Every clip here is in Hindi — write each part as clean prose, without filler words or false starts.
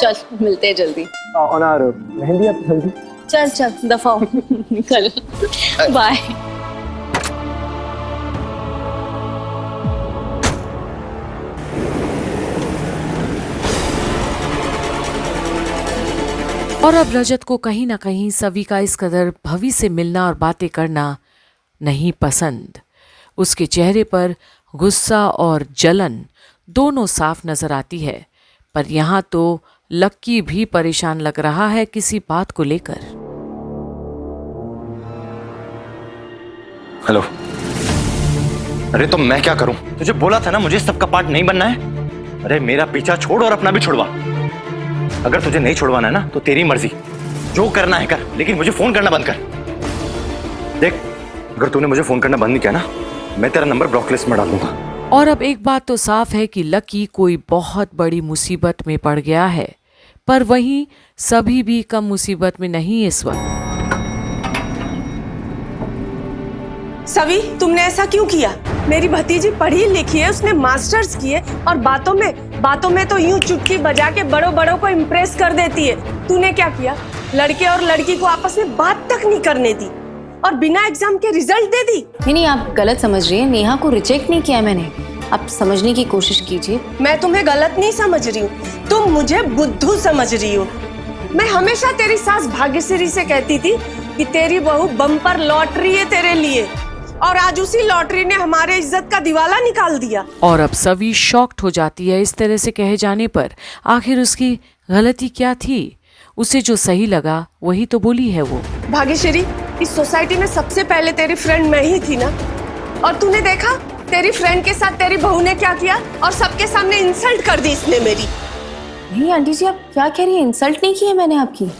चल मिलते हैं जल्दी। ऑन आवर मेहंदी आप जल्दी। चल चल दफा निकल। बाय। और अब रजत को कहीं ना कहीं सवी का इस कदर भवी से मिलना और बातें करना नहीं पसंद। उसके चेहरे पर गुस्सा और जलन दोनों साफ नजर आती है, पर यहाँ तो लक्की भी परेशान लग रहा है किसी बात को लेकर। हेलो। अरे तो मैं क्या करूं? तुझे बोला था ना मुझे सबका पार्ट नहीं बनना है। अरे मेरा पीछा छोड़ और अपना भी छुड़वा। अगर तुझे नहीं छुड़वाना है ना तो तेरी मर्जी, जो करना है कर, लेकिन मुझे फोन करना बंद कर। देख, अगर तूने मुझे फोन करना बंद नहीं किया ना, मैं तेरा नंबर ब्लॉक लिस्ट में डाल दूंगा। और अब एक बात तो साफ है कि लकी कोई बहुत बड़ी मुसीबत में पड़ गया है, पर वहीं सभी भी कम मुसीबत में नहीं इस वक्त। सवी, तुमने ऐसा क्यों किया? मेरी भतीजी पढ़ी लिखी है, उसने मास्टर्स किए और बातों में तो यूं चुटकी बजा के बड़ों को इम्प्रेस कर देती है। तूने क्या किया? लड़के और लड़की को आपस में बात तक नहीं करने दी और बिना एग्जाम के रिजल्ट दे दी। नहीं, आप गलत समझ रही हैं। नेहा को रिजेक्ट नहीं किया मैंने, आप समझने की कोशिश कीजिए। मैं तुम्हें गलत नहीं समझ रही हूँ, तुम मुझे बुद्धू समझ रही हो। मैं हमेशा तेरी सास भाग्यश्री से कहती थी कि तेरी बहू बम्पर लॉटरी है तेरे लिए, और आज उसी लॉटरी ने हमारे इज्जत का दिवाला निकाल दिया। और अब सवी शॉक्ड हो जाती है इस तरह से कहे जाने पर। आखिर उसकी गलती क्या थी? उसे जो सही लगा वही तो बोली है वो। भाग्यश्री, इस सोसाइटी में सबसे पहले तेरी फ्रेंड मैं ही थी ना, और तूने देखा तेरी फ्रेंड के साथ तेरी बहू ने क्या किया, और सबके सामने इंसल्ट कर दी इसने मेरी। नहीं आंटी जी, आप क्या कह रही हैं? इंसल्ट नहीं की है मैंने आपकी।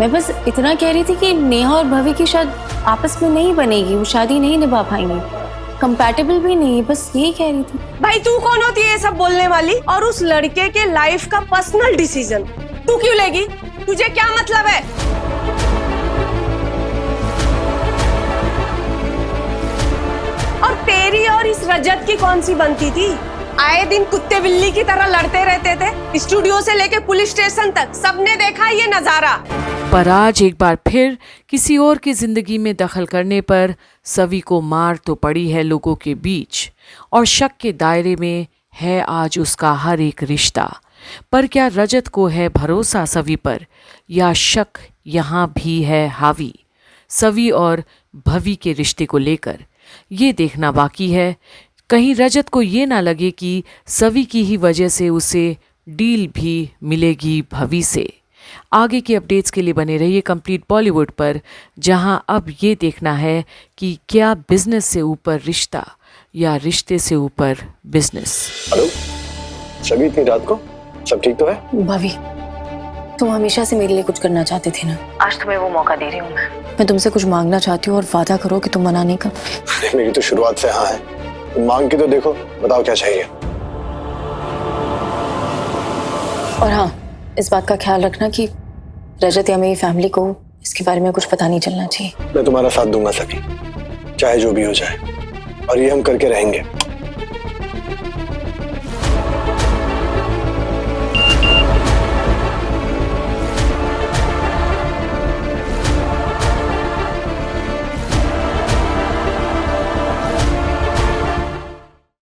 मैं बस इतना कह रही थी कि नेहा और भवी की शायद आपस में नहीं बनेगी, वो शादी नहीं निभा पाएंगे, कंपैटिबल भी नहीं, बस यही कह रही थी। भाई तू कौन होती है ये सब बोलने वाली? और उस लड़के के लाइफ का पर्सनल डिसीजन तू क्यों लेगी? तुझे क्या मतलब है? और तेरी और इस रजत की कौन सी बनती थी? आए दिन कुत्ते बिल्ली की तरह लड़ते रहते थे, स्टूडियो से लेके पुलिस स्टेशन तक सबने देखा ये नजारा। पर आज एक बार फिर किसी और की जिंदगी में दखल करने पर सवी को मार तो पड़ी है लोगों के बीच, और शक के दायरे में है आज उसका हर एक रिश्ता। पर क्या रजत को है भरोसा सवी पर, या शक यहाँ भी है हावी सवी और भवी के रिश्ते को लेकर? ये देखना बाकी है। कहीं रजत को ये ना लगे कि सवी की ही वजह से उसे डील भी मिलेगी भवी से। आगे की अपडेट्स के लिए बने रहिए कंप्लीट बॉलीवुड पर, जहां अब ये देखना है कि क्या बिजनेस से ऊपर रिश्ता या रिश्ते से ऊपर बिजनेस। हेलो सभी, इतनी रात को सब ठीक तो है? भवी, तुम हमेशा से मेरे लिए कुछ करना चाहते थे ना, आज तुम्हें वो मौका दे रही हूँ। मैं तुमसे कुछ मांगना चाहती हूँ और वादा करो कि तुम मना नहीं करोगे। मेरी तो शुरुआत से हाँ है, तुम मांग के तो देखो, बताओ क्या चाहिए। और हाँ, इस बात का ख्याल रखना कि रजत या मेरी फैमिली को इसके बारे में कुछ पता नहीं चलना चाहिए। मैं तुम्हारा साथ दूंगा सभी, चाहे जो भी हो जाए, और ये हम करके रहेंगे।